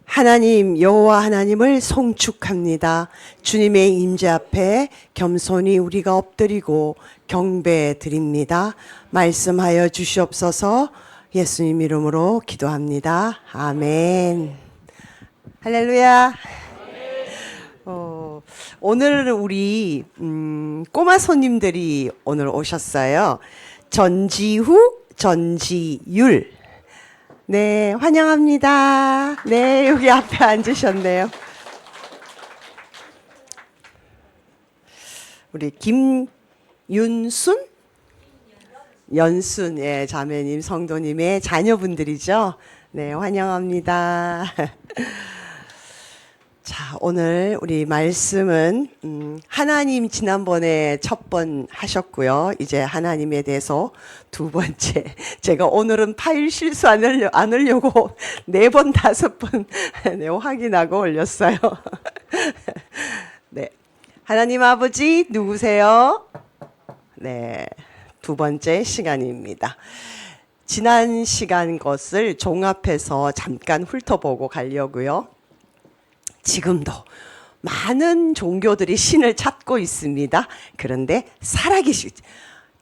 하나님 여호와 하나님을 송축합니다. 주님의 임재 앞에 겸손히 우리가 엎드리고 경배 드립니다. 말씀하여 주시옵소서. 예수님 이름으로 기도합니다. 아멘. 할렐루야. 오늘 우리 꼬마 손님들이 오늘 오셨어요. 전지후, 전지율. 네, 환영합니다. 네, 여기 앞에 앉으셨네요. 우리 김윤순? 연순, 예, 자매님, 성도님의 자녀분들이죠. 네, 환영합니다. 자, 오늘 우리 말씀은 하나님 지난번에 첫 번 하셨고요. 이제 하나님에 대해서 두 번째. 제가 오늘은 파일 실수 안 하려고 4번, 5번 네, 확인하고 올렸어요. 네, 하나님 아버지 누구세요? 네, 두 번째 시간입니다. 지난 시간 것을 종합해서 잠깐 훑어보고 가려고요. 지금도 많은 종교들이 신을 찾고 있습니다. 그런데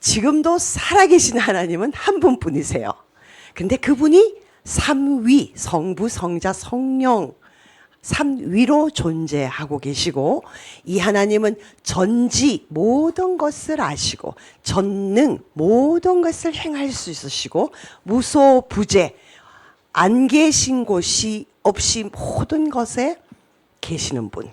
지금도 살아계신 하나님은 한 분뿐이세요. 근데 그분이 삼위, 성부, 성자, 성령, 삼위로 존재하고 계시고, 이 하나님은 전지 모든 것을 아시고 전능 모든 것을 행할 수 있으시고 무소부재 안 계신 곳이 없이 모든 것에 계시는 분.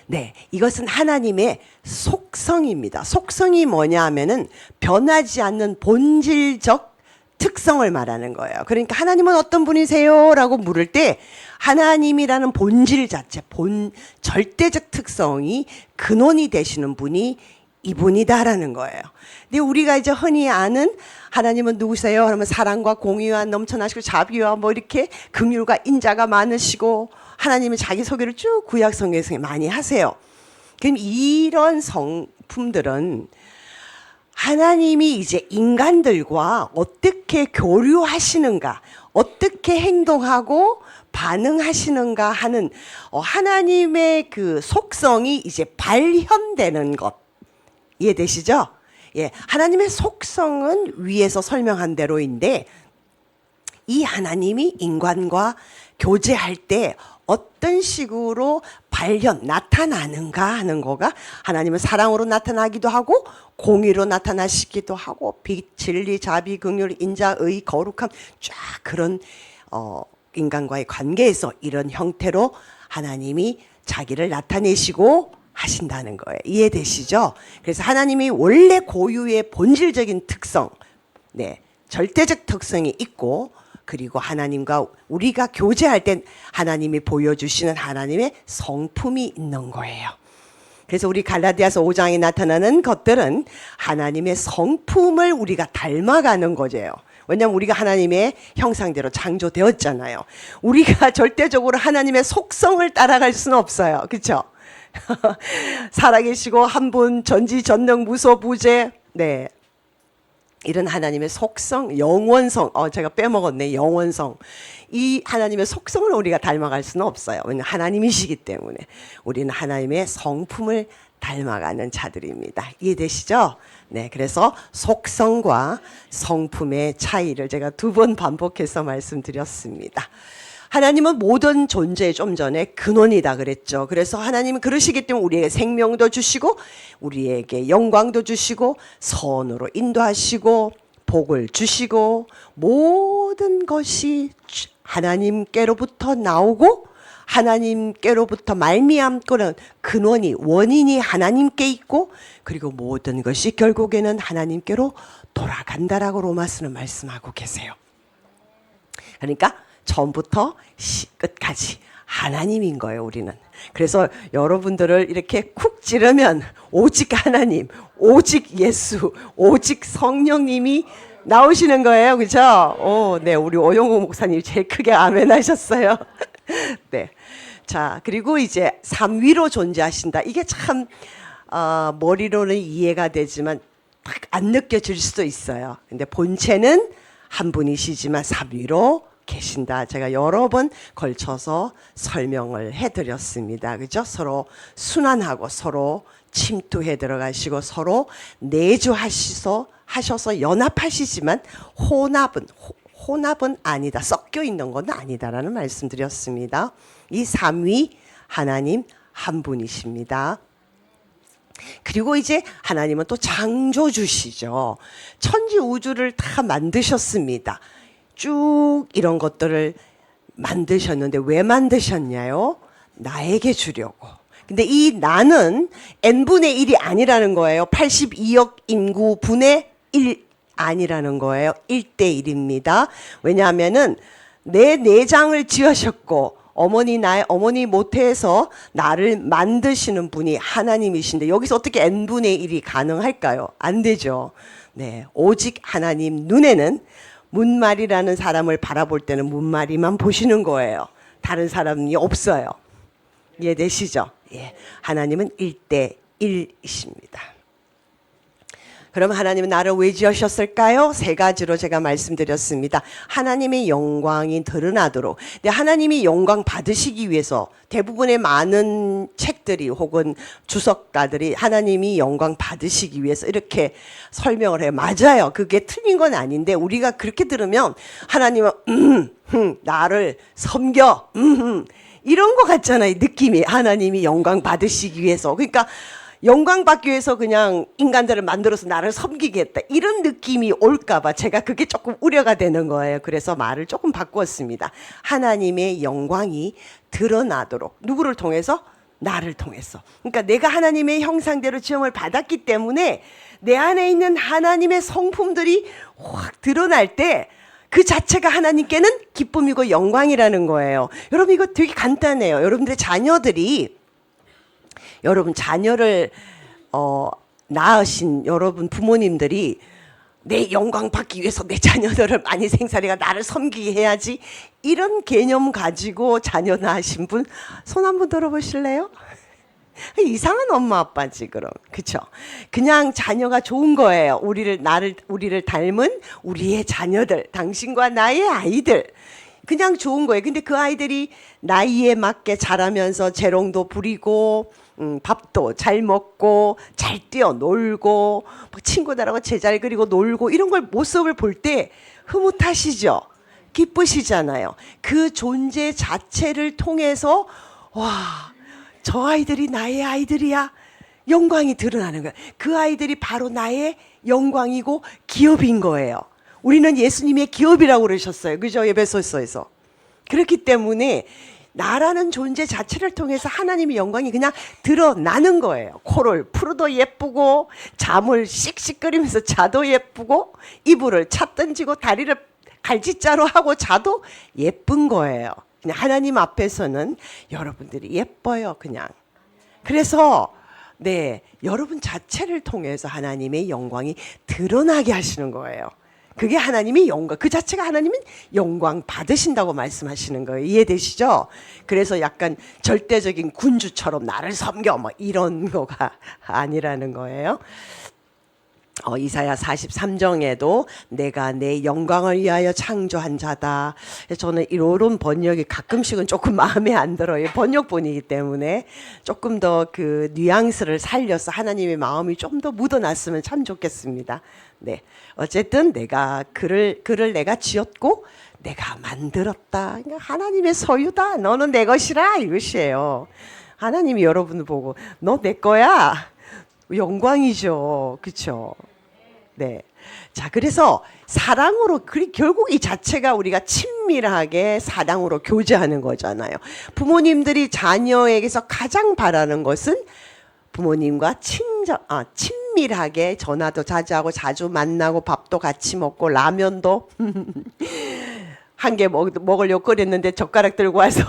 네, 이것은 하나님의 속성입니다. 속성이 뭐냐 하면은 변하지 않는 본질적 특성을 말하는 거예요. 그러니까 하나님은 어떤 분이세요? 라고 물을 때 하나님이라는 본질 자체, 절대적 특성이 근원이 되시는 분이 이분이다라는 거예요. 근데 우리가 이제 흔히 아는 하나님은 누구세요? 그러면 사랑과 공의와 넘쳐나시고 자비와 뭐 이렇게 긍휼과 인자가 많으시고 하나님의 자기소개를 쭉 구약 성경에서 많이 하세요. 그럼 이런 성품들은 하나님이 이제 인간들과 어떻게 교류하시는가, 어떻게 행동하고 반응하시는가 하는 하나님의 그 속성이 이제 발현되는 것. 이해되시죠? 예, 하나님의 속성은 위에서 설명한 대로인데 이 하나님이 인간과 교제할 때 어떤 식으로 나타나는가 하는 거가 하나님은 사랑으로 나타나기도 하고 공의로 나타나시기도 하고 빛, 진리, 자비, 긍휼, 인자, 의, 거룩함 쫙 그런 인간과의 관계에서 이런 형태로 하나님이 자기를 나타내시고 하신다는 거예요. 이해되시죠? 그래서 하나님이 원래 고유의 본질적인 특성, 네, 절대적 특성이 있고 그리고 하나님과 우리가 교제할 땐 하나님이 보여주시는 하나님의 성품이 있는 거예요. 그래서 우리 갈라디아서 5장에 나타나는 것들은 하나님의 성품을 우리가 닮아가는 거죠. 왜냐하면 우리가 하나님의 형상대로 창조되었잖아요. 우리가 절대적으로 하나님의 속성을 따라갈 수는 없어요. 그렇죠? 살아계시고 한 분 전지전능 무소부재, 네, 이런 하나님의 속성, 영원성, 제가 빼먹었네, 영원성. 이 하나님의 속성을 우리가 닮아갈 수는 없어요. 왜냐하면 하나님이시기 때문에 우리는 하나님의 성품을 닮아가는 자들입니다. 이해되시죠? 네, 그래서 속성과 성품의 차이를 제가 2번 반복해서 말씀드렸습니다. 하나님은 모든 존재의 좀 전에 근원이다 그랬죠. 그래서 하나님은 그러시기 때문에 우리에게 생명도 주시고 우리에게 영광도 주시고 선으로 인도하시고 복을 주시고 모든 것이 하나님께로부터 나오고 하나님께로부터 말미암고는 근원이 원인이 하나님께 있고 그리고 모든 것이 결국에는 하나님께로 돌아간다라고 로마서는 말씀하고 계세요. 그러니까 처음부터 끝까지 하나님인 거예요, 우리는. 그래서 여러분들을 이렇게 쿡 찌르면 오직 하나님, 오직 예수, 오직 성령님이 나오시는 거예요. 그죠? 네, 우리 오영호 목사님이 제일 크게 아멘 하셨어요. 네. 자, 그리고 이제 삼위로 존재하신다. 이게 참, 머리로는 이해가 되지만 딱 안 느껴질 수도 있어요. 근데 본체는 한 분이시지만 삼위로 계신다. 제가 여러 번 걸쳐서 설명을 해드렸습니다. 그죠? 서로 순환하고 서로 침투해 들어가시고 서로 내주하셔서 연합하시지만 혼합은 아니다. 섞여 있는 건 아니다라는 말씀드렸습니다. 이 삼위 하나님 한 분이십니다. 그리고 이제 하나님은 또 창조주시죠. 천지 우주를 다 만드셨습니다. 쭉 이런 것들을 만드셨는데 왜 만드셨냐요? 나에게 주려고. 근데 이 나는 n분의 1이 아니라는 거예요. 82억 인구 분의 1 아니라는 거예요. 1대 1입니다. 왜냐하면은 내 내장을 지으셨고 어머니 모태에서 나를 만드시는 분이 하나님이신데 여기서 어떻게 n분의 1이 가능할까요? 안 되죠. 네, 오직 하나님 눈에는 문말이라는 사람을 바라볼 때는 문말이만 보시는 거예요. 다른 사람이 없어요. 이해되시죠? 예, 하나님은 1대 1이십니다. 그럼 하나님은 나를 왜 지으셨을까요? 세 가지로 제가 말씀드렸습니다. 하나님의 영광이 드러나도록. 근데 하나님이 영광 받으시기 위해서 대부분의 많은 책들이 혹은 주석가들이 하나님이 영광 받으시기 위해서 이렇게 설명을 해요. 맞아요. 그게 틀린 건 아닌데 우리가 그렇게 들으면 하나님은 나를 섬겨 이런 것 같잖아요. 느낌이 하나님이 영광 받으시기 위해서. 그러니까 영광 받기 위해서 그냥 인간들을 만들어서 나를 섬기겠다 이런 느낌이 올까봐 제가 그게 조금 우려가 되는 거예요. 그래서 말을 조금 바꾸었습니다. 하나님의 영광이 드러나도록. 누구를 통해서? 나를 통해서. 그러니까 내가 하나님의 형상대로 지음을 받았기 때문에 내 안에 있는 하나님의 성품들이 확 드러날 때 그 자체가 하나님께는 기쁨이고 영광이라는 거예요. 여러분 이거 되게 간단해요. 여러분들의 자녀를 낳으신 여러분 부모님들이 내 영광 받기 위해서 내 자녀들을 많이 생살이가 나를 섬기게 해야지 이런 개념 가지고 자녀 낳으신 분 손 한번 들어보실래요? 이상한 엄마 아빠지 그럼. 그쵸? 그냥 자녀가 좋은 거예요. 우리를 닮은 우리의 자녀들, 당신과 나의 아이들. 그냥 좋은 거예요. 근데 그 아이들이 나이에 맞게 자라면서 재롱도 부리고 밥도 잘 먹고 잘 뛰어놀고 친구들하고 제자리 그리고 놀고 이런 걸 모습을 볼 때 흐뭇하시죠? 기쁘시잖아요. 그 존재 자체를 통해서 와, 저 아이들이 나의 아이들이야. 영광이 드러나는 거예요. 그 아이들이 바로 나의 영광이고 기업인 거예요. 우리는 예수님의 기업이라고 그러셨어요. 그죠? 에베소서에서. 그렇기 때문에 나라는 존재 자체를 통해서 하나님의 영광이 그냥 드러나는 거예요. 코를 풀어도 예쁘고 잠을 씩씩거리면서 자도 예쁘고 이불을 차 던지고 다리를 갈짓자로 하고 자도 예쁜 거예요. 그냥 하나님 앞에서는 여러분들이 예뻐요. 그냥. 그래서 네, 여러분 자체를 통해서 하나님의 영광이 드러나게 하시는 거예요. 그게 하나님의 영광, 그 자체가 하나님은 영광 받으신다고 말씀하시는 거예요. 이해되시죠? 그래서 약간 절대적인 군주처럼 나를 섬겨 뭐 이런 거가 아니라는 거예요. 이사야 43장에도 내가 내 영광을 위하여 창조한 자다. 저는 이런 번역이 가끔씩은 조금 마음에 안 들어요. 번역본이기 때문에 조금 더 그 뉘앙스를 살려서 하나님의 마음이 좀 더 묻어났으면 참 좋겠습니다. 네, 어쨌든 내가 그를 내가 지었고 내가 만들었다. 그러니까 하나님의 소유다. 너는 내 것이라 이것이에요. 하나님이 여러분을 보고 너 내 거야. 영광이죠. 그렇죠? 네. 자, 그래서 사랑으로 결국 이 자체가 우리가 친밀하게 사랑으로 교제하는 거잖아요. 부모님들이 자녀에게서 가장 바라는 것은 부모님과 친밀하게 전화도 자주 하고 자주 만나고 밥도 같이 먹고 라면도 한 개 먹으려고 끓였는데 젓가락 들고 와서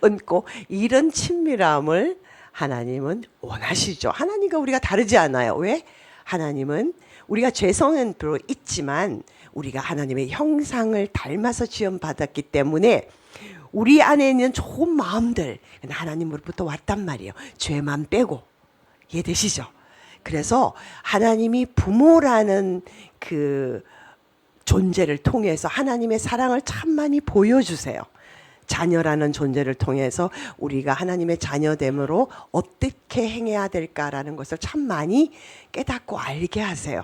얹고 이런 친밀함을 하나님은 원하시죠. 하나님과 우리가 다르지 않아요. 왜? 하나님은 우리가 죄성은 비록 있지만 우리가 하나님의 형상을 닮아서 지음받았기 때문에 우리 안에 있는 좋은 마음들 하나님으로부터 왔단 말이에요. 죄만 빼고. 이해되시죠? 그래서 하나님이 부모라는 그 존재를 통해서 하나님의 사랑을 참 많이 보여주세요. 자녀라는 존재를 통해서 우리가 하나님의 자녀됨으로 어떻게 행해야 될까라는 것을 참 많이 깨닫고 알게 하세요.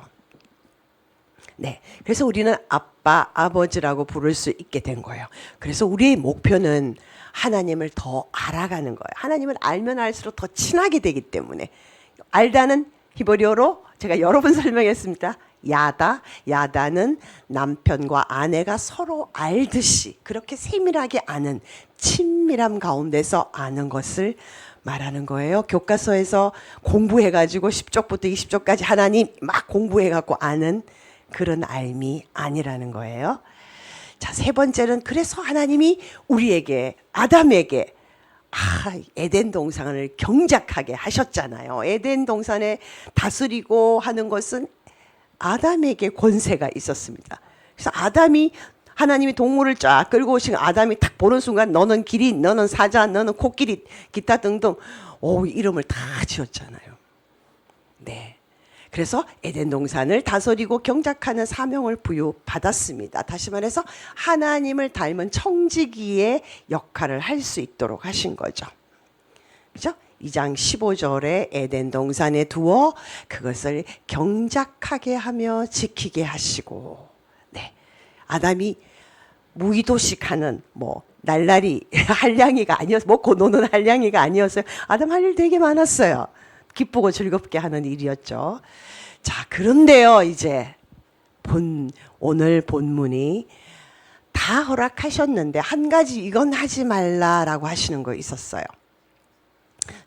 네, 그래서 우리는 아빠, 아버지라고 부를 수 있게 된 거예요. 그래서 우리의 목표는 하나님을 더 알아가는 거예요. 하나님을 알면 알수록 더 친하게 되기 때문에. 알다는 히브리어로 제가 여러 번 설명했습니다. 야다는 남편과 아내가 서로 알듯이 그렇게 세밀하게 아는, 친밀함 가운데서 아는 것을 말하는 거예요. 교과서에서 공부해가지고 10쪽부터 20쪽까지 하나님 막 공부해갖고 아는 그런 알미 아니라는 거예요. 자, 세 번째는 그래서 하나님이 우리에게, 아담에게 에덴 동산을 경작하게 하셨잖아요. 에덴 동산에 다스리고 하는 것은 아담에게 권세가 있었습니다. 그래서 아담이, 하나님이 동물을 쫙 끌고 오신 아담이 딱 보는 순간 너는 기린, 너는 사자, 너는 코끼리, 기타 등등 이름을 다 지었잖아요. 네. 그래서 에덴 동산을 다스리고 경작하는 사명을 부여받았습니다. 다시 말해서 하나님을 닮은 청지기의 역할을 할 수 있도록 하신 거죠. 그죠? 2장 15절에 에덴 동산에 두어 그것을 경작하게 하며 지키게 하시고, 네. 아담이 무의도식하는 날라리 한량이가 아니었어요. 먹고 노는 한량이가 아니었어요. 아담 할 일 되게 많았어요. 기쁘고 즐겁게 하는 일이었죠. 자, 그런데요, 이제 오늘 본문이 다 허락하셨는데 한 가지 이건 하지 말라라고 하시는 거 있었어요.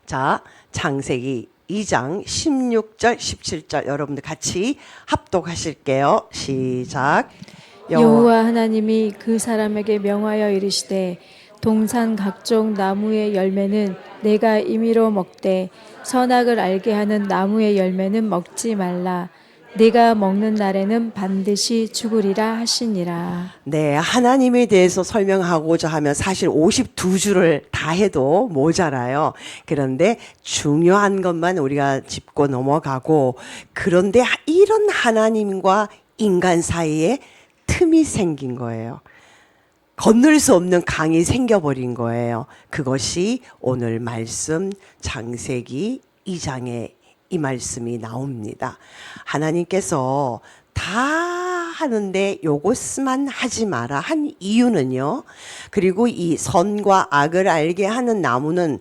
자, 창세기 2장 16절 17절 여러분들 같이 합독하실게요. 시작. 여호와 하나님이 그 사람에게 명하여 이르시되 동산 각종 나무의 열매는 내가 임의로 먹되 선악을 알게 하는 나무의 열매는 먹지 말라. 네가 먹는 날에는 반드시 죽으리라 하시니라. 네, 하나님에 대해서 설명하고자 하면 사실 52줄을 다 해도 모자라요. 그런데 중요한 것만 우리가 짚고 넘어가고, 그런데 이런 하나님과 인간 사이에 틈이 생긴 거예요. 건널 수 없는 강이 생겨버린 거예요. 그것이 오늘 말씀 창세기 2장에 이 말씀이 나옵니다. 하나님께서 다 하는데 요것만 하지 마라 한 이유는요. 그리고 이 선과 악을 알게 하는 나무는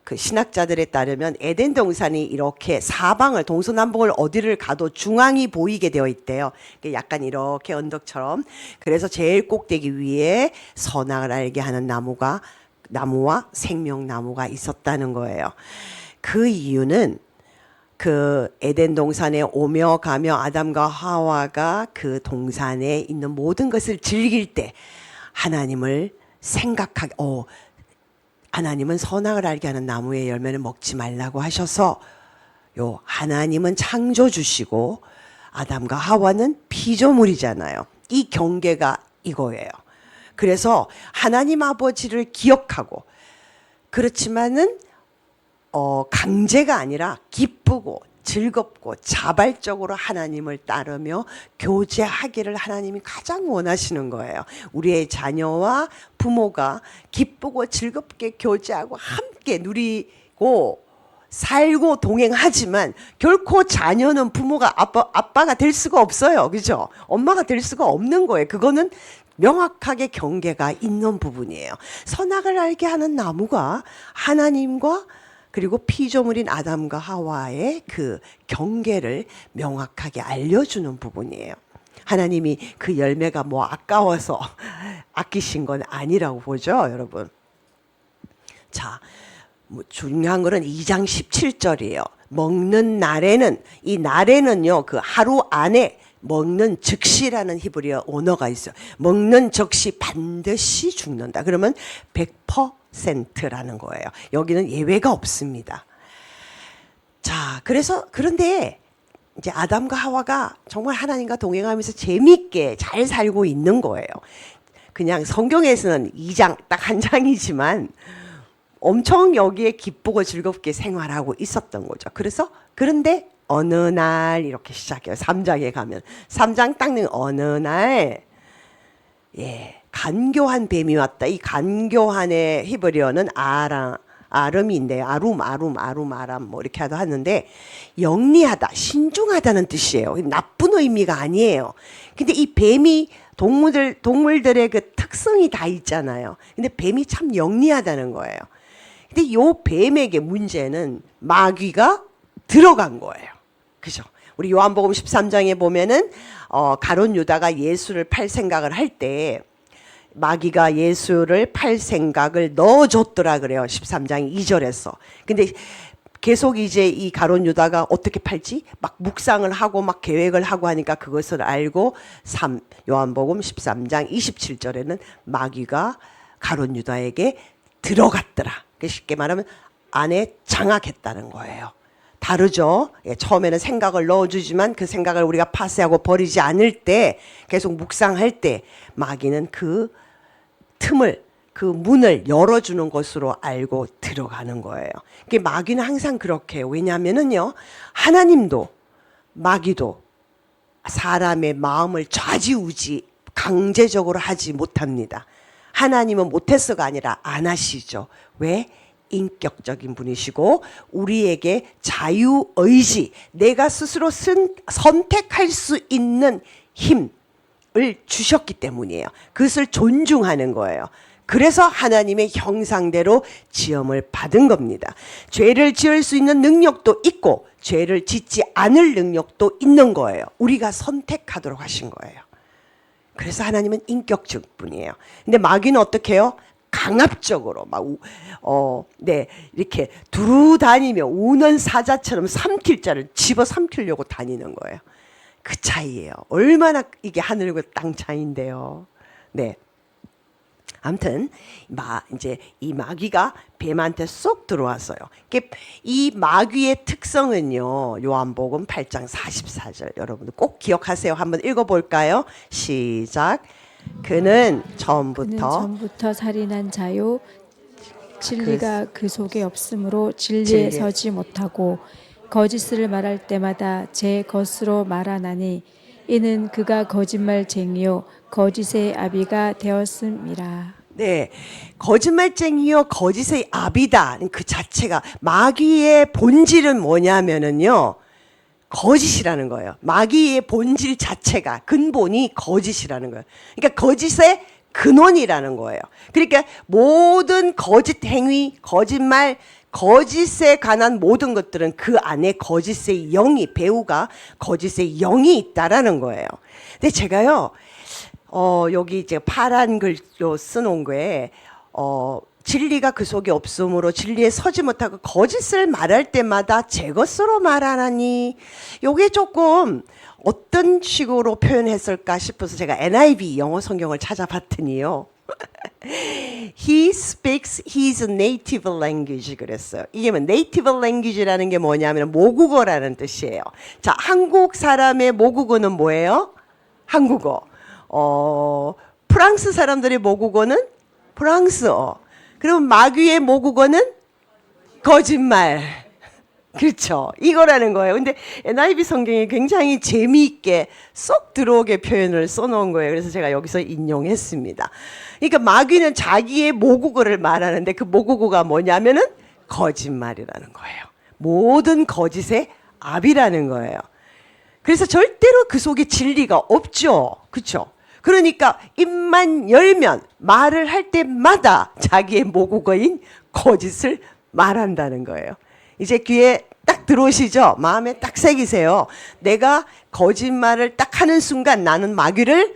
그 신학자들에 따르면 에덴 동산이 이렇게 사방을 동서남북을 어디를 가도 중앙이 보이게 되어 있대요. 약간 이렇게 언덕처럼. 그래서 제일 꼭대기 위에 선악을 알게 하는 나무와 생명나무가 있었다는 거예요. 그 이유는 그 에덴 동산에 오며 가며 아담과 하와가 그 동산에 있는 모든 것을 즐길 때 하나님을 생각하게, 하나님은 선악을 알게 하는 나무의 열매는 먹지 말라고 하셔서 하나님은 창조주시고 아담과 하와는 피조물이잖아요. 이 경계가 이거예요. 그래서 하나님 아버지를 기억하고, 그렇지만은 강제가 아니라 기쁘고 즐겁고 자발적으로 하나님을 따르며 교제하기를 하나님이 가장 원하시는 거예요. 우리의 자녀와 부모가 기쁘고 즐겁게 교제하고 함께 누리고 살고 동행하지만 결코 자녀는 부모가 아빠가 될 수가 없어요. 그죠? 엄마가 될 수가 없는 거예요. 그거는 명확하게 경계가 있는 부분이에요. 선악을 알게 하는 나무가 하나님과 그리고 피조물인 아담과 하와의 그 경계를 명확하게 알려주는 부분이에요. 하나님이 그 열매가 아까워서 아끼신 건 아니라고 보죠, 여러분. 자, 중요한 거는 2장 17절이에요. 먹는 날에는, 이 날에는요, 그 하루 안에 먹는 즉시라는 히브리어 언어가 있어요. 먹는 즉시 반드시 죽는다. 그러면 100%라는 거예요. 여기는 예외가 없습니다. 자, 그런데 이제 아담과 하와가 정말 하나님과 동행하면서 재미있게 잘 살고 있는 거예요. 그냥 성경에서는 2장, 딱 한 장이지만 엄청 여기에 기쁘고 즐겁게 생활하고 있었던 거죠. 그런데 어느 날 이렇게 시작해요. 3장에 가면 3장 딱 어느 날 간교한 뱀이 왔다. 이 간교한의 히브리어는 아름인데요. 아람 뭐 이렇게 하는데 영리하다, 신중하다는 뜻이에요. 나쁜 의미가 아니에요. 근데 이 뱀이 동물들의 그 특성이 다 있잖아요. 근데 뱀이 참 영리하다는 거예요. 근데 요 뱀에게 문제는 마귀가 들어간 거예요. 그죠? 우리 요한복음 13장에 보면은 가룟 유다가 예수를 팔 생각을 할 때 마귀가 예수를 팔 생각을 넣어줬더라 그래요. 13장 2절에서. 근데 계속 이제 이 가룟 유다가 어떻게 팔지? 막 묵상을 하고 막 계획을 하고 하니까 그것을 알고 요한복음 13장 27절에는 마귀가 가룟 유다에게 들어갔더라. 쉽게 말하면 안에 장악했다는 거예요. 다르죠. 처음에는 생각을 넣어주지만 그 생각을 우리가 파쇄하고 버리지 않을 때, 계속 묵상할 때 마귀는 그 틈을, 그 문을 열어주는 것으로 알고 들어가는 거예요. 마귀는 항상 그렇게 해요. 왜냐하면은요, 하나님도 마귀도 사람의 마음을 좌지우지 강제적으로 하지 못합니다. 하나님은 못해서가 아니라 안 하시죠. 왜? 인격적인 분이시고 우리에게 자유의지, 내가 스스로 선택할 수 있는 힘을 주셨기 때문이에요. 그것을 존중하는 거예요. 그래서 하나님의 형상대로 지음을 받은 겁니다. 죄를 지을 수 있는 능력도 있고 죄를 짓지 않을 능력도 있는 거예요. 우리가 선택하도록 하신 거예요. 그래서 하나님은 인격적 분이에요. 근데 마귀는 어떻게 해요? 강압적으로 이렇게 두루 다니며 우는 사자처럼 삼킬 자를 집어 삼키려고 다니는 거예요. 그 차이예요. 얼마나 이게 하늘과 땅 차이인데요. 네. 아무튼 이제 이 마귀가 뱀한테 쏙 들어왔어요. 이 마귀의 특성은요. 요한복음 8장 44절 여러분들 꼭 기억하세요. 한번 읽어볼까요? 시작. 그는 전부터 살인한 자요 진리가 그 속에 없으므로 진리에 서지 못하고 거짓을 말할 때마다 제 것으로 말하나니 이는 그가 거짓말쟁이요 거짓의 아비가 되었음이라. 네, 거짓말쟁이요 거짓의 아비다. 그 자체가 마귀의 본질은 뭐냐면은요. 거짓이라는 거예요. 마귀의 본질 자체가 근본이 거짓이라는 거예요. 그러니까 거짓의 근원이라는 거예요. 그러니까 모든 거짓 행위, 거짓말, 거짓에 관한 모든 것들은 그 안에 거짓의 영이, 배우가 거짓의 영이 있다라는 거예요. 근데 제가요, 여기 이제 파란 글로 써놓은 거에, 진리가 그 속에 없으므로 진리에 서지 못하고 거짓을 말할 때마다 제 것으로 말하나니, 요게 조금 어떤 식으로 표현했을까 싶어서 제가 NIV 영어 성경을 찾아봤더니요. He speaks his native language 그랬어요. 이게 뭐 native language라는 게 뭐냐면 모국어라는 뜻이에요. 자, 한국 사람의 모국어는 뭐예요? 한국어. 프랑스 사람들의 모국어는 프랑스어. 그럼 마귀의 모국어는 거짓말. 그렇죠. 이거라는 거예요. 근데 NIV 성경이 굉장히 재미있게 쏙 들어오게 표현을 써놓은 거예요. 그래서 제가 여기서 인용했습니다. 그러니까 마귀는 자기의 모국어를 말하는데 그 모국어가 뭐냐면은 거짓말이라는 거예요. 모든 거짓의 아비라는 거예요. 그래서 절대로 그 속에 진리가 없죠. 그렇죠? 그러니까 입만 열면 말을 할 때마다 자기의 모국어인 거짓을 말한다는 거예요. 이제 귀에 딱 들어오시죠? 마음에 딱 새기세요. 내가 거짓말을 딱 하는 순간 나는 마귀를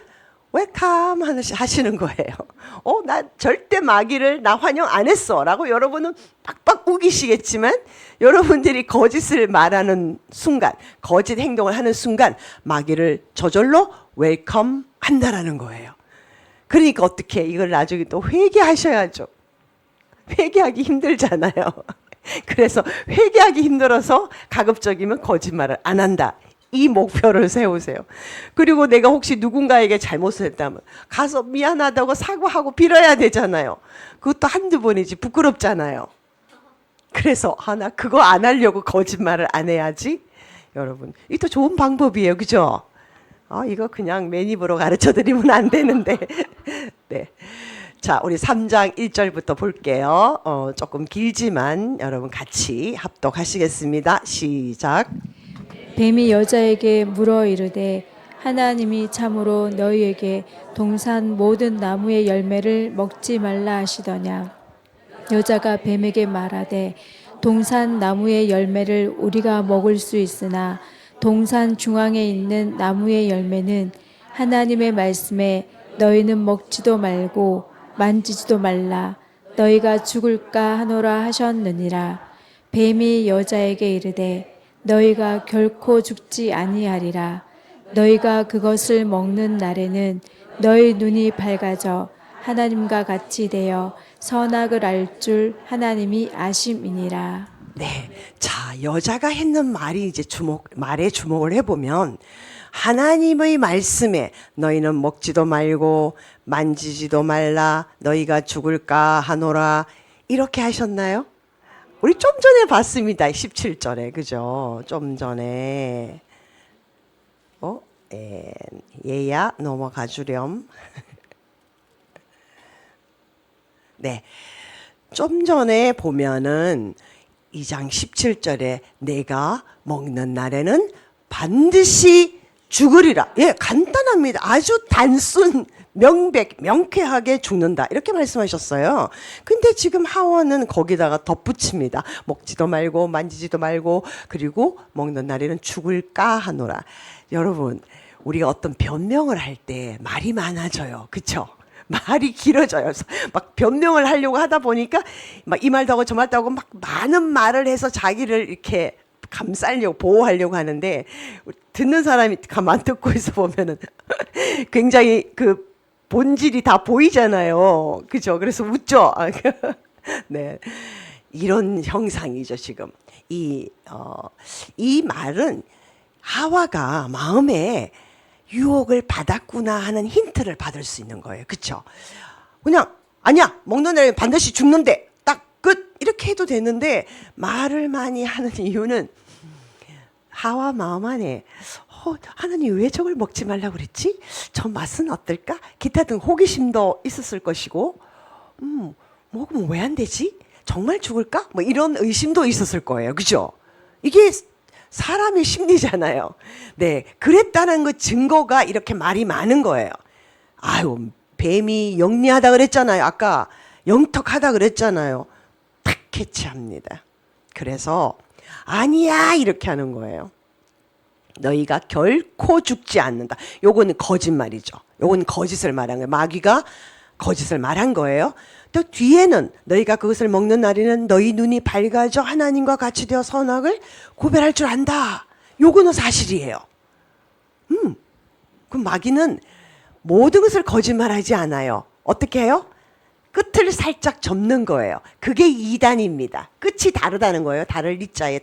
웰컴 하시는 거예요. 나 절대 마귀를 나 환영 안 했어. 라고 여러분은 빡빡 우기시겠지만 여러분들이 거짓을 말하는 순간, 거짓 행동을 하는 순간 마귀를 저절로 웰컴 한다라는 거예요. 그러니까 어떻게 이걸 나중에 또 회개하셔야죠. 회개하기 힘들잖아요. 그래서 회개하기 힘들어서 가급적이면 거짓말을 안 한다. 이 목표를 세우세요. 그리고 내가 혹시 누군가에게 잘못을 했다면 가서 미안하다고 사과하고 빌어야 되잖아요. 그것도 한두 번이지 부끄럽잖아요. 그래서 나 그거 안 하려고 거짓말을 안 해야지. 여러분, 이것도 좋은 방법이에요. 그죠? 이거 그냥 맨입으로 가르쳐 드리면 안 되는데. 네. 자, 우리 3장 1절부터 볼게요. 조금 길지만 여러분 같이 합독하시겠습니다. 시작. 뱀이 여자에게 물어 이르되 하나님이 참으로 너희에게 동산 모든 나무의 열매를 먹지 말라 하시더냐. 여자가 뱀에게 말하되 동산 나무의 열매를 우리가 먹을 수 있으나 동산 중앙에 있는 나무의 열매는 하나님의 말씀에 너희는 먹지도 말고 만지지도 말라 너희가 죽을까 하노라 하셨느니라. 뱀이 여자에게 이르되 너희가 결코 죽지 아니하리라. 너희가 그것을 먹는 날에는 너희 눈이 밝아져 하나님과 같이 되어 선악을 알 줄 하나님이 아심이니라. 네. 자, 여자가 했는 말이 이제 말에 주목을 해보면 하나님의 말씀에 너희는 먹지도 말고 만지지도 말라 너희가 죽을까 하노라 이렇게 하셨나요? 우리 좀 전에 봤습니다. 17절에. 그죠? 좀 전에. 얘야 넘어가 주렴. 네. 좀 전에 보면은 2장 17절에 내가 먹는 날에는 반드시 죽으리라. 예, 간단합니다. 아주 단순, 명쾌하게 죽는다. 이렇게 말씀하셨어요. 근데 지금 하와는 거기다가 덧붙입니다. 먹지도 말고 만지지도 말고 그리고 먹는 날에는 죽을까 하노라. 여러분, 우리가 어떤 변명을 할 때 말이 많아져요. 그쵸? 말이 길어져요. 막 변명을 하려고 하다 보니까 막 이 말도 하고 저 말도 하고 막 많은 말을 해서 자기를 이렇게 감싸려고 보호하려고 하는데 듣는 사람이 가만 듣고 있어 보면은 굉장히 그 본질이 다 보이잖아요. 그죠? 그래서 웃죠. 네. 이런 형상이죠, 지금. 이 말은 하와가 마음에 유혹을 받았구나 하는 힌트를 받을 수 있는 거예요. 그쵸? 그냥, 아니야! 먹는 날에 반드시 죽는데! 딱 끝! 이렇게 해도 되는데, 말을 많이 하는 이유는 하와 마음 안에, 하나님 왜 저걸 먹지 말라고 그랬지? 저 맛은 어떨까? 기타 등 호기심도 있었을 것이고, 먹으면 왜 안 되지? 정말 죽을까? 뭐 이런 의심도 있었을 거예요. 그죠? 이게 사람의 심리잖아요. 네. 그랬다는 그 증거가 이렇게 말이 많은 거예요. 아유, 뱀이 영리하다 그랬잖아요. 아까 영턱하다 그랬잖아요. 탁 캐치합니다. 그래서 아니야 이렇게 하는 거예요. 너희가 결코 죽지 않는다. 요거는 거짓말이죠. 요건 거짓을 말한 거예요. 마귀가 거짓을 말한 거예요. 또 뒤에는 너희가 그것을 먹는 날에는 너희 눈이 밝아져 하나님과 같이 되어 선악을 구별할 줄 안다. 요거는 사실이에요. 그 마귀는 모든 것을 거짓말하지 않아요. 어떻게 해요? 끝을 살짝 접는 거예요. 그게 이단입니다. 끝이 다르다는 거예요. 다를 리자의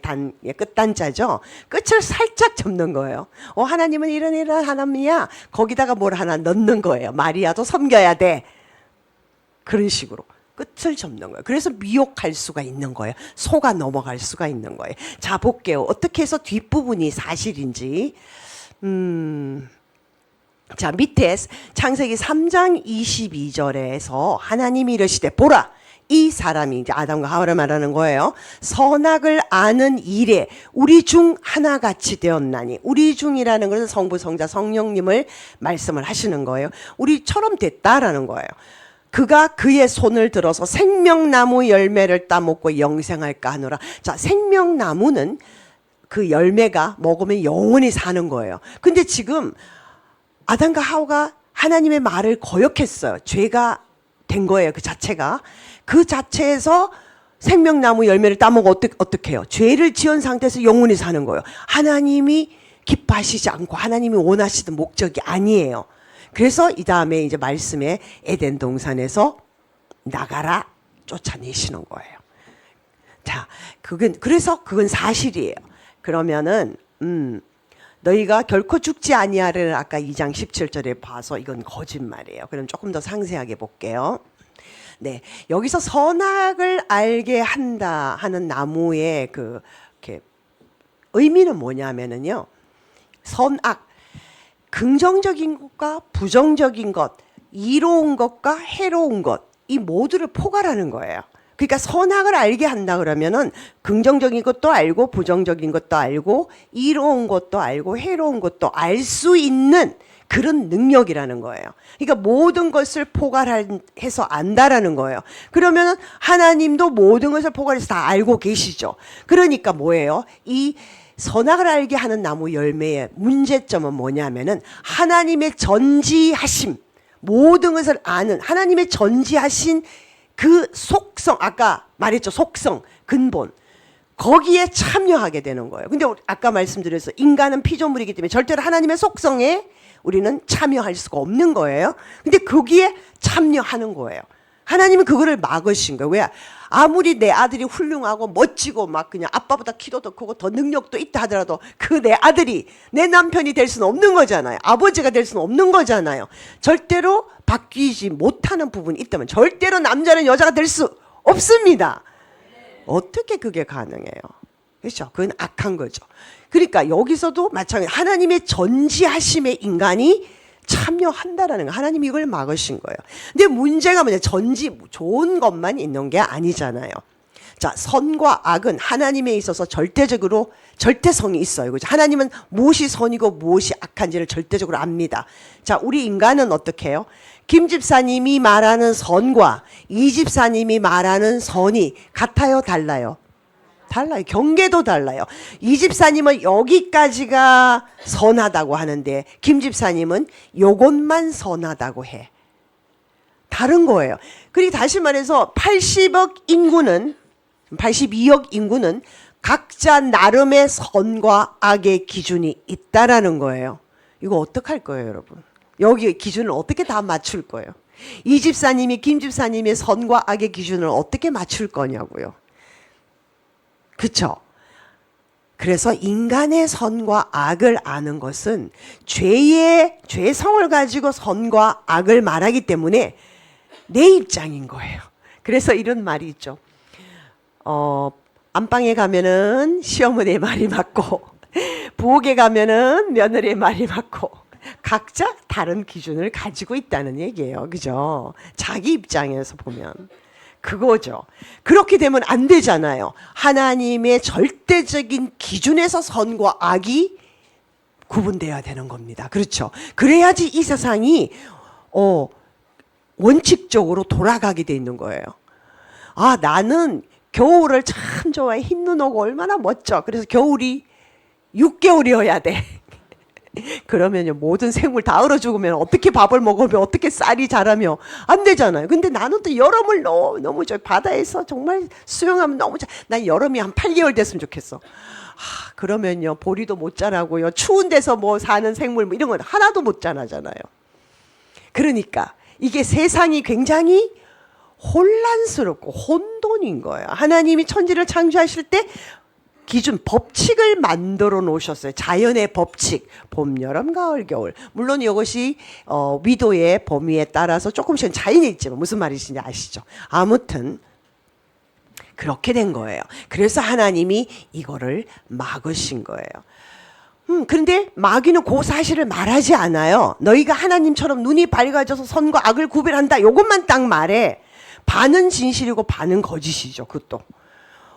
끝단자죠. 끝을 살짝 접는 거예요. 하나님은 이런 하나님이야. 거기다가 뭘 하나 넣는 거예요. 마리아도 섬겨야 돼. 그런 식으로 끝을 접는 거예요. 그래서 미혹할 수가 있는 거예요. 속아 넘어갈 수가 있는 거예요. 자, 볼게요. 어떻게 해서 뒷부분이 사실인지. 자, 밑에 창세기 3장 22절에서 하나님이 이르시되 보라 이 사람이 이제 아담과 하와를 말하는 거예요. 선악을 아는 일에 우리 중 하나같이 되었나니 우리 중이라는 것은 성부 성자 성령님을 말씀을 하시는 거예요. 우리처럼 됐다라는 거예요. 그가 그의 손을 들어서 생명나무 열매를 따먹고 영생할까 하노라. 자, 생명나무는 그 열매가 먹으면 영원히 사는 거예요. 근데 지금 아담과 하와가 하나님의 말을 거역했어요. 죄가 된 거예요. 그 자체가. 그 자체에서 생명나무 열매를 따먹어 어떻게 해요? 죄를 지은 상태에서 영원히 사는 거예요. 하나님이 기뻐하시지 않고 하나님이 원하시던 목적이 아니에요. 그래서 이 다음에 이제 말씀에 에덴 동산에서 나가라 쫓아내시는 거예요. 자, 그래서 그건 사실이에요. 그러면은 너희가 결코 죽지 아니하리를 아까 2장 17절에 봐서 이건 거짓말이에요. 그럼 조금 더 상세하게 볼게요. 네, 여기서 선악을 알게 한다 하는 나무의 그 이렇게 의미는 뭐냐면은요. 선악, 긍정적인 것과 부정적인 것, 이로운 것과 해로운 것, 이 모두를 포괄하는 거예요. 그러니까 선악을 알게 한다 그러면은 긍정적인 것도 알고 부정적인 것도 알고 이로운 것도 알고 해로운 것도 알 수 있는 그런 능력이라는 거예요. 그러니까 모든 것을 포괄해서 안다라는 거예요. 그러면은 하나님도 모든 것을 포괄해서 다 알고 계시죠. 그러니까 뭐예요? 이 선악을 알게 하는 나무 열매의 문제점은 뭐냐면은 하나님의 전지하심, 모든 것을 아는 하나님의 전지하신 그 속성, 아까 말했죠. 속성, 근본. 거기에 참여하게 되는 거예요. 근데 아까 말씀드렸어요. 인간은 피조물이기 때문에 절대로 하나님의 속성에 우리는 참여할 수가 없는 거예요. 근데 거기에 참여하는 거예요. 하나님은 그거를 막으신 거예요. 왜? 아무리 내 아들이 훌륭하고 멋지고 막 그냥 아빠보다 키도 더 크고 더 능력도 있다 하더라도 그 내 아들이 내 남편이 될 수는 없는 거잖아요. 아버지가 될 수는 없는 거잖아요. 절대로 바뀌지 못하는 부분이 있다면 절대로 남자는 여자가 될 수 없습니다. 어떻게 그게 가능해요? 그렇죠? 그건 악한 거죠. 그러니까 여기서도 마찬가지 하나님의 전지하심에 인간이 참여한다라는 거. 하나님이 이걸 막으신 거예요. 근데 문제가 뭐냐? 전지 좋은 것만 있는 게 아니잖아요. 자, 선과 악은 하나님에 있어서 절대적으로 절대성이 있어요. 그죠? 하나님은 무엇이 선이고 무엇이 악한지를 절대적으로 압니다. 자, 우리 인간은 어떻게 해요? 김 집사님이 말하는 선과 이 집사님이 말하는 선이 같아요, 달라요? 달라요. 경계도 달라요. 이 집사님은 여기까지가 선하다고 하는데 김 집사님은 요것만 선하다고 해. 다른 거예요. 그리고 다시 말해서 82억 인구는 각자 나름의 선과 악의 기준이 있다라는 거예요. 이거 어떡할 거예요, 여러분? 여기 기준을 어떻게 다 맞출 거예요? 이 집사님이 김 집사님의 선과 악의 기준을 어떻게 맞출 거냐고요. 그쵸? 그래서 인간의 선과 악을 아는 것은 죄성을 가지고 선과 악을 말하기 때문에 내 입장인 거예요. 그래서 이런 말이 있죠. 안방에 가면은 시어머니의 말이 맞고, 부엌에 가면은 며느리의 말이 맞고, 각자 다른 기준을 가지고 있다는 얘기예요. 그죠? 자기 입장에서 보면. 그거죠. 그렇게 되면 안 되잖아요. 하나님의 절대적인 기준에서 선과 악이 구분돼야 되는 겁니다. 그렇죠. 그래야지 이 세상이 원칙적으로 돌아가게 돼 있는 거예요. 아, 나는 겨울을 참 좋아해. 흰 눈 오고 얼마나 멋져. 그래서 겨울이 6개월이어야 돼. 그러면요, 모든 생물 다 얼어 죽으면 어떻게 밥을 먹으면 어떻게 쌀이 자라며 안 되잖아요. 근데 나는 또 여름을 너무 좋아해. 바다에서 정말 수영하면 너무 좋아. 난 여름이 한 8개월 됐으면 좋겠어. 그러면요, 보리도 못 자라고요. 추운 데서 뭐 사는 생물 뭐 이런 건 하나도 못 자라잖아요. 그러니까 이게 세상이 굉장히 혼란스럽고 혼돈인 거예요. 하나님이 천지를 창조하실 때 기준, 법칙을 만들어 놓으셨어요. 자연의 법칙. 봄, 여름, 가을, 겨울. 물론 이것이 위도의 범위에 따라서 조금씩은 차이는 있지만 무슨 말이신지 아시죠? 아무튼 그렇게 된 거예요. 그래서 하나님이 이거를 막으신 거예요. 그런데 마귀는 그 사실을 말하지 않아요. 너희가 하나님처럼 눈이 밝아져서 선과 악을 구별한다. 이것만 딱 말해. 반은 진실이고 반은 거짓이죠. 그것도.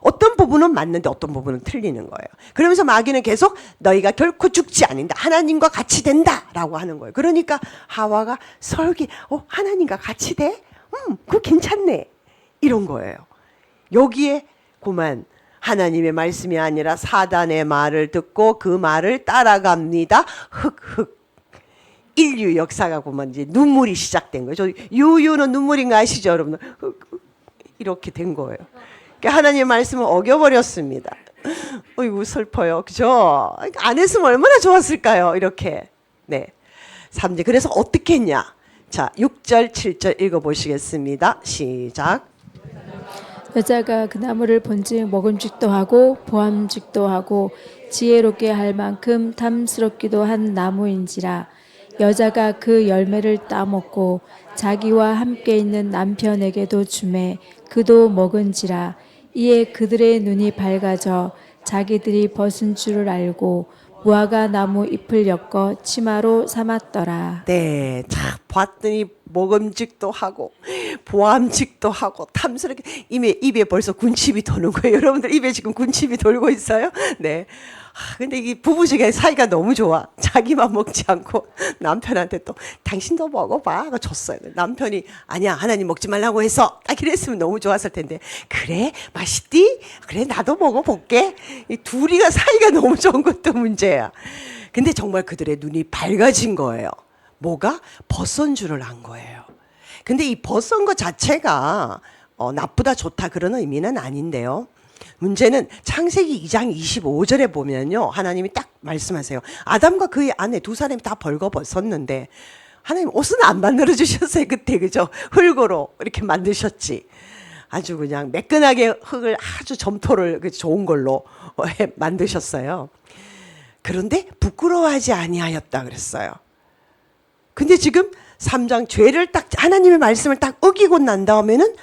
어떤 부분은 맞는데 어떤 부분은 틀리는 거예요. 그러면서 마귀는 계속 너희가 결코 죽지 않는다. 하나님과 같이 된다라고 하는 거예요. 그러니까 하와가 하나님과 같이 돼? 그거 괜찮네. 이런 거예요. 여기에 그만 하나님의 말씀이 아니라 사단의 말을 듣고 그 말을 따라갑니다. 인류 역사가 보면 이제 눈물이 시작된 거죠. 유유는 눈물인 거 아시죠, 여러분? 이렇게 된 거예요. 하나님의 말씀을 어겨버렸습니다. 어이구 슬퍼요. 그죠? 안 했으면 얼마나 좋았을까요? 이렇게. 네. 3절. 그래서 어떻게 했냐? 자, 6절, 7절 읽어보시겠습니다. 시작. 여자가 그 나무를 본즉 먹음직도 하고 보암직도 하고 지혜롭게 할 만큼 탐스럽기도 한 나무인지라. 여자가 그 열매를 따먹고 자기와 함께 있는 남편에게도 주매 그도 먹은지라. 이에 그들의 눈이 밝아져 자기들이 벗은 줄을 알고 무화과 나무 잎을 엮어 치마로 삼았더라. 네, 자 봤더니 먹음직도 하고 보암직도 하고 탐스럽게 입에 벌써 군침이 도는 거예요. 여러분들 입에 지금 군침이 돌고 있어요? 네. 근데 이 부부지간의 사이가 너무 좋아. 자기만 먹지 않고 남편한테 또 당신도 먹어봐 하고 줬어요. 남편이 아니야 하나님 먹지 말라고 해서 딱 이랬으면 너무 좋았을 텐데 그래 맛있디? 그래 나도 먹어볼게. 이 둘이가 사이가 너무 좋은 것도 문제야. 근데 정말 그들의 눈이 밝아진 거예요. 뭐가? 벗은 줄을 안 거예요. 근데 이 벗은 것 자체가 나쁘다 좋다 그런 의미는 아닌데요. 문제는 창세기 2장 25절에 보면요. 하나님이 딱 말씀하세요. 아담과 그의 아내 두 사람이 다 벌거벗었는데 하나님 옷은 안 만들어 주셨어요. 그때 그죠? 흙으로 이렇게 만드셨지. 아주 그냥 매끈하게 흙을 아주 점토를 좋은 걸로 만드셨어요. 그런데 부끄러워하지 아니하였다 그랬어요. 근데 지금 3장 죄를 딱 하나님의 말씀을 딱 어기고 난 다음에는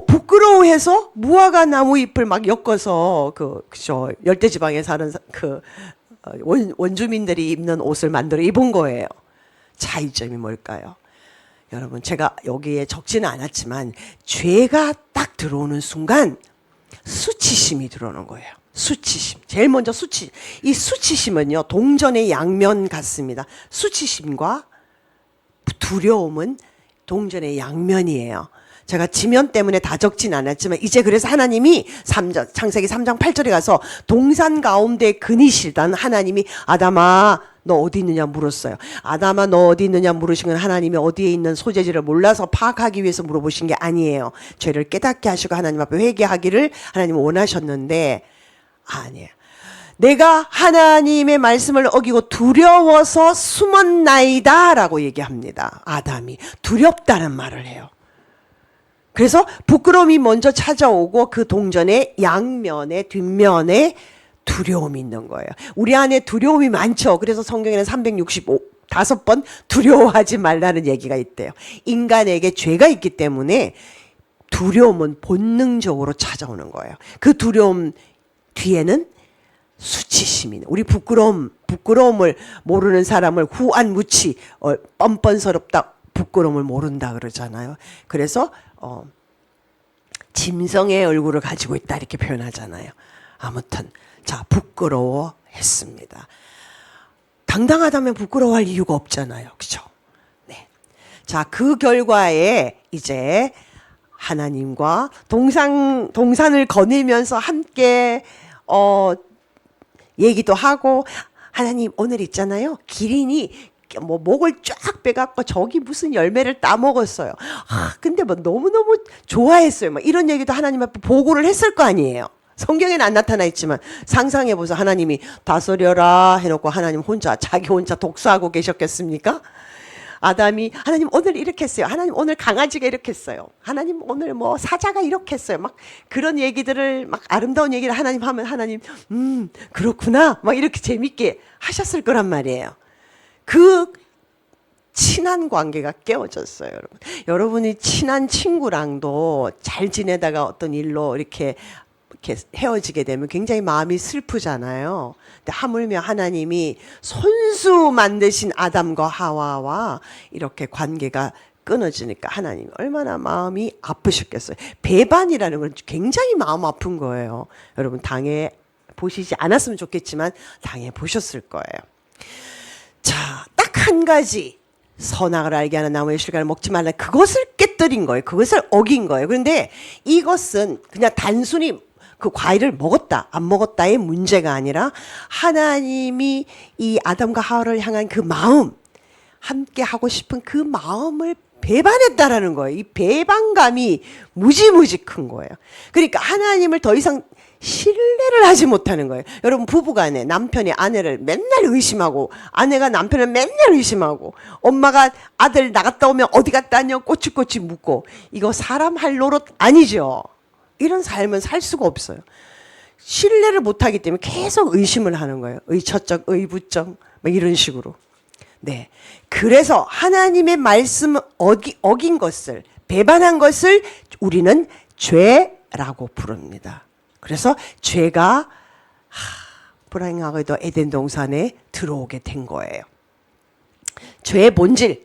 부끄러워해서 무화과 나무 잎을 막 엮어서 그죠 열대 지방에 사는 원주민들이 입는 옷을 만들어 입은 거예요. 차이점이 뭘까요? 여러분 제가 여기에 적지는 않았지만 죄가 딱 들어오는 순간 수치심이 들어오는 거예요. 수치심. 제일 먼저 이 수치심은요 동전의 양면 같습니다. 수치심과 두려움은 동전의 양면이에요. 제가 지면 때문에 다 적진 않았지만 이제 그래서 하나님이 창세기 3장 8절에 가서 동산 가운데 그니시던 하나님이 아담아 너 어디 있느냐 물었어요. 아담아 너 어디 있느냐 물으신 건 하나님이 어디에 있는 소재지를 몰라서 파악하기 위해서 물어보신 게 아니에요. 죄를 깨닫게 하시고 하나님 앞에 회개하기를 하나님은 원하셨는데 아니에요. 내가 하나님의 말씀을 어기고 두려워서 숨었나이다 라고 얘기합니다. 아담이 두렵다는 말을 해요. 그래서 부끄러움이 먼저 찾아오고 그 동전의 양면에 뒷면에 두려움이 있는 거예요. 우리 안에 두려움이 많죠. 그래서 성경에는 365번 두려워하지 말라는 얘기가 있대요. 인간에게 죄가 있기 때문에 두려움은 본능적으로 찾아오는 거예요. 그 두려움 뒤에는 수치심이 우리 부끄러움을 모르는 사람을 후안무치 뻔뻔스럽다 부끄러움을 모른다 그러잖아요. 그래서 짐승의 얼굴을 가지고 있다 이렇게 표현하잖아요. 아무튼 자 부끄러워했습니다. 당당하다면 부끄러워할 이유가 없잖아요. 그렇죠? 네. 자, 그 결과에 이제 하나님과 동산을 거닐면서 함께 얘기도 하고 하나님 오늘 있잖아요. 기린이 목을 쫙 빼갖고 저기 무슨 열매를 따먹었어요. 근데 너무너무 좋아했어요. 이런 얘기도 하나님 앞에 보고를 했을 거 아니에요. 성경에는 안 나타나 있지만 상상해보세요. 하나님이 다스려라 해놓고 하나님 자기 혼자 독서하고 계셨겠습니까? 아담이 하나님 오늘 이렇게 했어요. 하나님 오늘 강아지가 이렇게 했어요. 하나님 오늘 사자가 이렇게 했어요. 막 그런 얘기들을 아름다운 얘기를 하나님 하면 하나님 그렇구나 이렇게 재밌게 하셨을 거란 말이에요. 그 친한 관계가 깨어졌어요, 여러분. 여러분이 친한 친구랑도 잘 지내다가 어떤 일로 이렇게 헤어지게 되면 굉장히 마음이 슬프잖아요. 근데 하물며 하나님이 손수 만드신 아담과 하와와 이렇게 관계가 끊어지니까 하나님 얼마나 마음이 아프셨겠어요. 배반이라는 건 굉장히 마음 아픈 거예요. 여러분 당해 보시지 않았으면 좋겠지만 당해 보셨을 거예요. 자, 딱 한 가지 선악을 알게 하는 나무의 실과를 먹지 말라. 그것을 깨뜨린 거예요. 그것을 어긴 거예요. 그런데 이것은 그냥 단순히 그 과일을 먹었다 안 먹었다의 문제가 아니라 하나님이 이 아담과 하와를 향한 그 마음, 함께 하고 싶은 그 마음을 배반했다라는 거예요. 이 배반감이 무지무지 큰 거예요. 그러니까 하나님을 더 이상 신뢰를 하지 못하는 거예요. 여러분 부부간에 남편이 아내를 맨날 의심하고 아내가 남편을 맨날 의심하고 엄마가 아들 나갔다 오면 어디 갔다 왔냐 꼬치꼬치 묻고 이거 사람 할 노릇 아니죠. 이런 삶은 살 수가 없어요. 신뢰를 못하기 때문에 계속 의심을 하는 거예요. 의처적, 의부적 이런 식으로. 네, 그래서 하나님의 말씀 어긴 것을 배반한 것을 우리는 죄라고 부릅니다. 그래서 죄가 불행하게도 에덴 동산에 들어오게 된 거예요. 죄의 본질,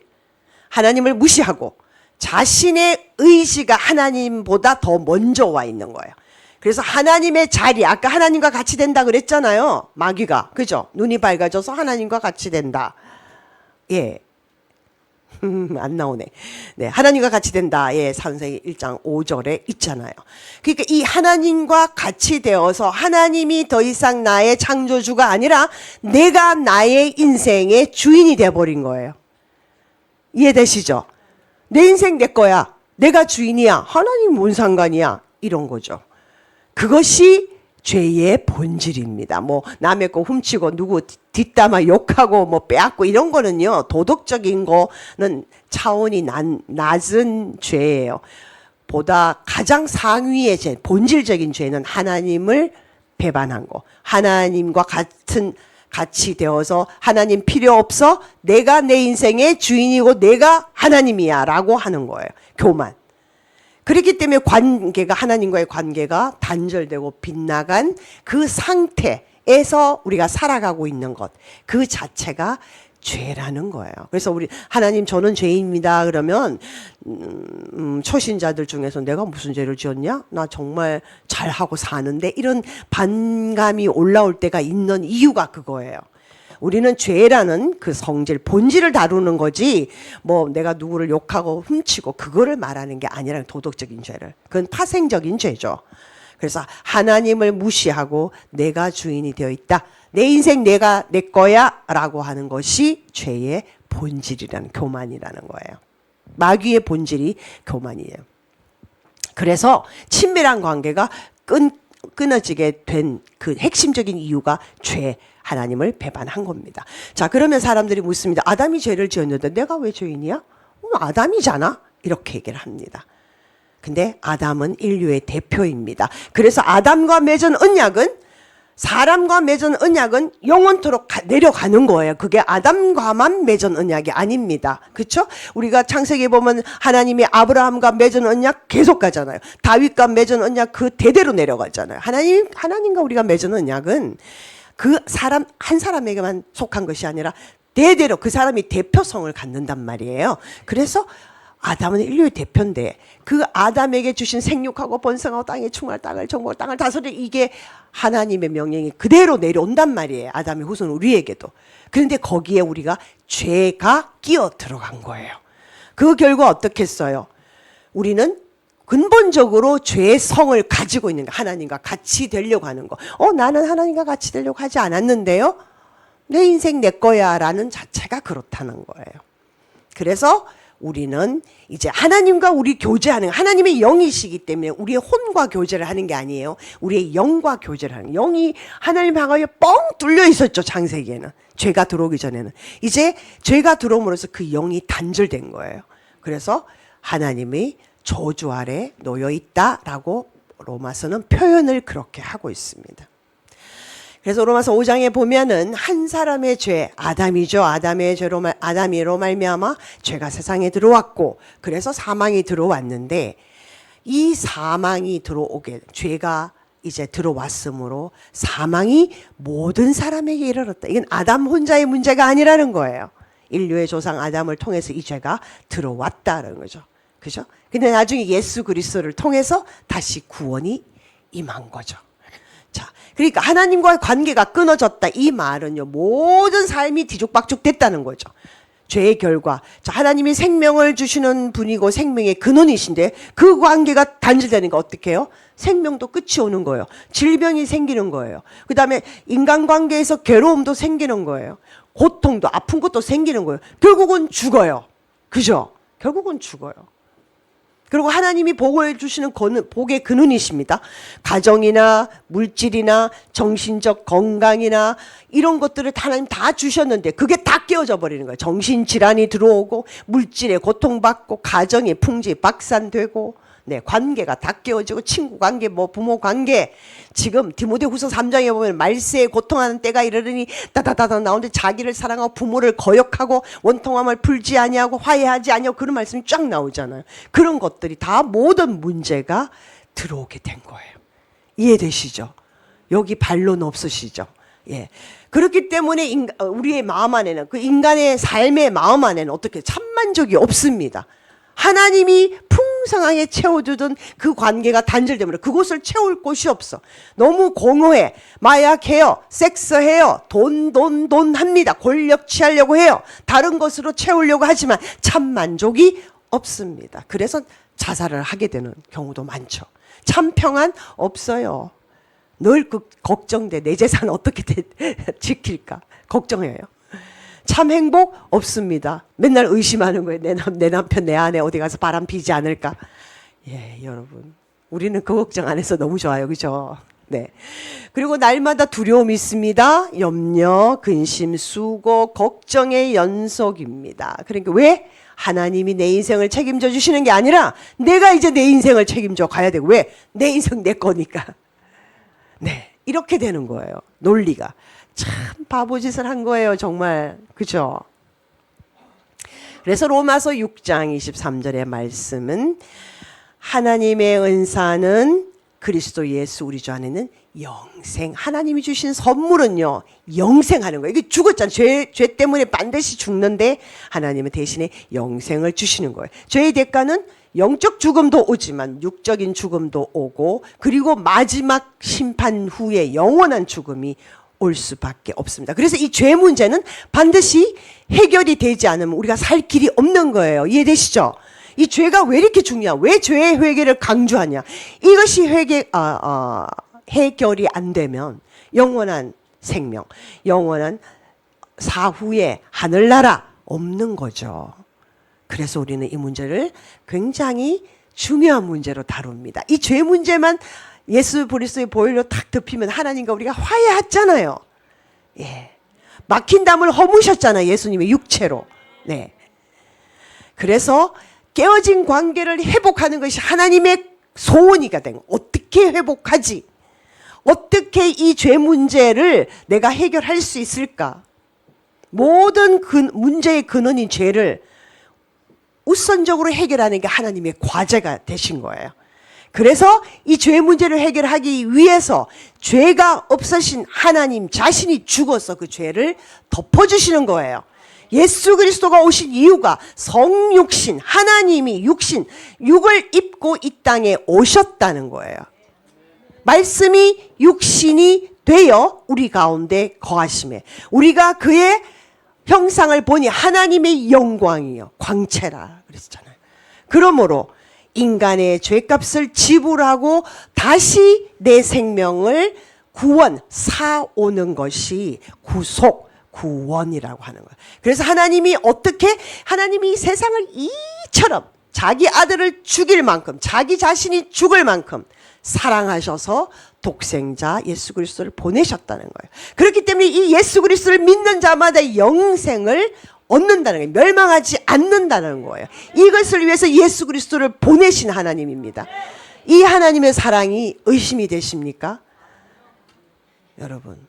하나님을 무시하고 자신의 의지가 하나님보다 더 먼저 와 있는 거예요. 그래서 하나님의 자리, 아까 하나님과 같이 된다 그랬잖아요. 마귀가. 그죠? 눈이 밝아져서 하나님과 같이 된다. 예. 안 나오네. 네, 하나님과 같이 된다. 예, 창세기 1장 5절에 있잖아요. 그러니까 이 하나님과 같이 되어서 하나님이 더 이상 나의 창조주가 아니라 내가 나의 인생의 주인이 되어버린 거예요. 이해되시죠? 내 인생 내 거야. 내가 주인이야. 하나님 뭔 상관이야. 이런 거죠. 그것이 죄의 본질입니다. 뭐 남의 거 훔치고 누구 뒷담화 욕하고 뭐 빼앗고 이런 거는요, 도덕적인 거는 차원이 낮은 죄예요. 보다 가장 상위의 죄, 본질적인 죄는 하나님을 배반한 거. 하나님과 같이 되어서 하나님 필요 없어. 내가 내 인생의 주인이고 내가 하나님이야 라고 하는 거예요. 교만. 그렇기 때문에 관계가, 하나님과의 관계가 단절되고 빗나간 그 상태에서 우리가 살아가고 있는 것, 그 자체가 죄라는 거예요. 그래서 우리 하나님 저는 죄인입니다 그러면 초신자들 중에서 내가 무슨 죄를 지었냐? 나 정말 잘하고 사는데, 이런 반감이 올라올 때가 있는 이유가 그거예요. 우리는 죄라는 그 성질, 본질을 다루는 거지, 뭐 내가 누구를 욕하고 훔치고 그거를 말하는 게 아니라 도덕적인 죄를. 그건 파생적인 죄죠. 그래서 하나님을 무시하고 내가 주인이 되어 있다. 내 인생 내가 내 거야 라고 하는 것이 죄의 본질이라는, 교만이라는 거예요. 마귀의 본질이 교만이에요. 그래서 친밀한 관계가 끊어지게 된 그 핵심적인 이유가 죄, 하나님을 배반한 겁니다. 자, 그러면 사람들이 묻습니다. 아담이 죄를 지었는데 내가 왜 죄인이야? 아담이잖아. 이렇게 얘기를 합니다. 근데 아담은 인류의 대표입니다. 그래서 아담과 맺은 언약은, 사람과 맺은 언약은 영원토록 내려가는 거예요. 그게 아담과만 맺은 언약이 아닙니다. 그렇죠? 우리가 창세기에 보면 하나님이 아브라함과 맺은 언약 계속 가잖아요. 다윗과 맺은 언약 그 대대로 내려가잖아요. 하나님과 우리가 맺은 언약은 그 사람 한 사람에게만 속한 것이 아니라 대대로 그 사람이 대표성을 갖는단 말이에요. 그래서 아담은 인류의 대표인데 그 아담에게 주신 생육하고 번성하고 땅에 충만할 땅을 정복할 땅을 다스려, 이게 하나님의 명령이 그대로 내려온단 말이에요. 아담의 후손 우리에게도. 그런데 거기에 우리가 죄가 끼어 들어간 거예요. 그 결과 어떻게 했어요? 우리는 근본적으로 죄의 성을 가지고 있는 거, 하나님과 같이 되려고 하는 거. 나는 하나님과 같이 되려고 하지 않았는데요. 내 인생 내 거야 라는 자체가 그렇다는 거예요. 그래서 우리는 이제 하나님과 우리 교제하는, 하나님의 영이시기 때문에 우리의 혼과 교제를 하는 게 아니에요. 우리의 영과 교제를 하는, 영이 하나님 향하여 뻥 뚫려 있었죠. 창세기에는 죄가 들어오기 전에는. 이제 죄가 들어옴으로써 그 영이 단절된 거예요. 그래서 하나님이 저주 아래 놓여 있다라고 로마서는 표현을 그렇게 하고 있습니다. 그래서 로마서 5장에 보면은 한 사람의 죄, 아담이죠. 아담이로 말미암아 죄가 세상에 들어왔고, 그래서 사망이 들어왔는데, 이 사망이 들어오게, 죄가 이제 들어왔으므로 사망이 모든 사람에게 이르렀다. 이건 아담 혼자의 문제가 아니라는 거예요. 인류의 조상 아담을 통해서 이 죄가 들어왔다는 거죠. 그죠? 근데 나중에 예수 그리스도를 통해서 다시 구원이 임한 거죠. 자, 그러니까 하나님과의 관계가 끊어졌다. 이 말은요, 모든 삶이 뒤죽박죽 됐다는 거죠. 죄의 결과. 자, 하나님이 생명을 주시는 분이고 생명의 근원이신데 그 관계가 단절되니까 어떻게 해요? 생명도 끝이 오는 거예요. 질병이 생기는 거예요. 그 다음에 인간관계에서 괴로움도 생기는 거예요. 고통도, 아픈 것도 생기는 거예요. 결국은 죽어요. 그죠? 결국은 죽어요. 그리고 하나님이 복을 주시는 복의 근원이십니다. 가정이나 물질이나 정신적 건강이나 이런 것들을 하나님 다 주셨는데 그게 다 깨어져 버리는 거예요. 정신질환이 들어오고 물질에 고통받고 가정이 풍지박산되고, 네, 관계가 다 깨어지고, 친구 관계, 뭐 부모 관계. 지금 디모데후서 3장에 보면 말세에 고통하는 때가 이르르니 따다다다 나오는데 자기를 사랑하고 부모를 거역하고 원통함을 풀지 아니하고 화해하지 아니하고 그런 말씀이 쫙 나오잖아요. 그런 것들이 다 모든 문제가 들어오게 된 거예요. 이해되시죠? 여기 반론 없으시죠? 예. 그렇기 때문에 우리의 마음 안에는, 그 인간의 삶의 마음 안에는 어떻게 참만족이 없습니다. 하나님이 풍성하게 채워주던 그 관계가 단절되면 그곳을 채울 곳이 없어. 너무 공허해. 마약해요. 섹스해요. 돈 합니다. 권력 취하려고 해요. 다른 것으로 채우려고 하지만 참 만족이 없습니다. 그래서 자살을 하게 되는 경우도 많죠. 참 평안 없어요. 늘 걱정돼. 내 재산 어떻게 지킬까? 걱정해요. 참 행복 없습니다. 맨날 의심하는 거예요. 내 남편 내 아내 어디 가서 바람 피지 않을까? 예, 여러분. 우리는 그 걱정 안 해서 너무 좋아요. 그죠? 네. 그리고 날마다 두려움이 있습니다. 염려, 근심, 수고, 걱정의 연속입니다. 그러니까 왜? 하나님이 내 인생을 책임져 주시는 게 아니라 내가 이제 내 인생을 책임져 가야 되고, 왜? 내 인생 내 거니까. 네. 이렇게 되는 거예요. 논리가. 참 바보짓을 한 거예요. 정말. 그죠? 그래서 로마서 6장 23절의 말씀은 하나님의 은사는 그리스도 예수 우리 주 안에는 영생. 하나님이 주신 선물은요, 영생하는 거예요. 이게 죽었잖아요. 죄 때문에 반드시 죽는데 하나님은 대신에 영생을 주시는 거예요. 죄의 대가는 영적 죽음도 오지만 육적인 죽음도 오고, 그리고 마지막 심판 후에 영원한 죽음이 올 수밖에 없습니다. 그래서 이 죄 문제는 반드시 해결이 되지 않으면 우리가 살 길이 없는 거예요. 이해되시죠? 이 죄가 왜 이렇게 중요해? 왜 죄의 회개를 강조하냐? 이것이 해결이 안 되면 영원한 생명, 영원한 사후의 하늘나라 없는 거죠. 그래서 우리는 이 문제를 굉장히 중요한 문제로 다룹니다. 이 죄 문제만 예수 그리스도의 보혈로 탁 덮이면 하나님과 우리가 화해했잖아요. 예. 막힌 담을 허무셨잖아요. 예수님의 육체로. 네. 그래서 깨어진 관계를 회복하는 것이 하나님의 소원이가 된 거예요. 어떻게 회복하지? 어떻게 이 죄 문제를 내가 해결할 수 있을까? 모든 문제의 근원인 죄를 우선적으로 해결하는 게 하나님의 과제가 되신 거예요. 그래서 이 죄 문제를 해결하기 위해서 죄가 없으신 하나님 자신이 죽어서 그 죄를 덮어주시는 거예요. 예수 그리스도가 오신 이유가 성육신, 하나님이 육을 입고 이 땅에 오셨다는 거예요. 말씀이 육신이 되어 우리 가운데 거하심에 우리가 그의 형상을 보니 하나님의 영광이요 광채라 그랬잖아요. 그러므로 인간의 죄값을 지불하고 다시 내 생명을 사오는 것이 구원이라고 하는 거예요. 그래서 하나님이 하나님이 세상을 이처럼 자기 아들을 죽일 만큼, 자기 자신이 죽을 만큼 사랑하셔서 독생자 예수 그리스도를 보내셨다는 거예요. 그렇기 때문에 이 예수 그리스도를 믿는 자마다 영생을 얻는다는 거예요. 멸망하지 않는다는 거예요. 이것을 위해서 예수 그리스도를 보내신 하나님입니다. 이 하나님의 사랑이 의심이 되십니까? 여러분,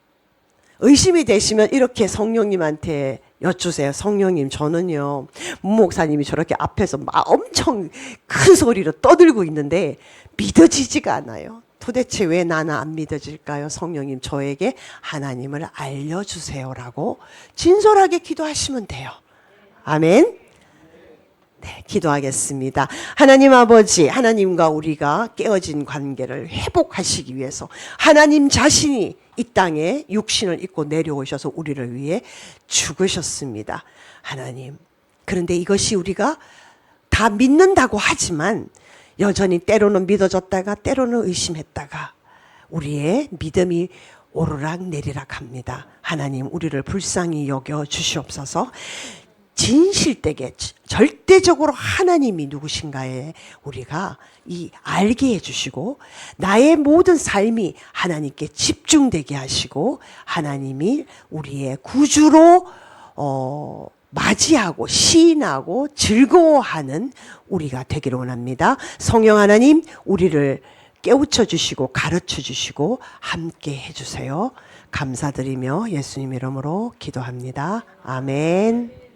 의심이 되시면 이렇게 성령님한테 여쭈세요. 성령님, 저는요, 목사님이 저렇게 앞에서 막 엄청 큰 소리로 떠들고 있는데 믿어지지가 않아요. 도대체 왜 나는 안 믿어질까요? 성령님, 저에게 하나님을 알려주세요라고 진솔하게 기도하시면 돼요. 아멘. 네, 기도하겠습니다. 하나님 아버지, 하나님과 우리가 깨어진 관계를 회복하시기 위해서 하나님 자신이 이 땅에 육신을 입고 내려오셔서 우리를 위해 죽으셨습니다. 하나님, 그런데 이것이 우리가 다 믿는다고 하지만 여전히 때로는 믿어졌다가 때로는 의심했다가 우리의 믿음이 오르락 내리락 합니다. 하나님, 우리를 불쌍히 여겨 주시옵소서. 진실되게 절대적으로 하나님이 누구신가에 우리가 알게 해주시고 나의 모든 삶이 하나님께 집중되게 하시고 하나님이 우리의 구주로 맞이하고 시인하고 즐거워하는 우리가 되기를 원합니다. 성령 하나님, 우리를 깨우쳐 주시고 가르쳐 주시고 함께 해주세요. 감사드리며 예수님 이름으로 기도합니다. 아멘.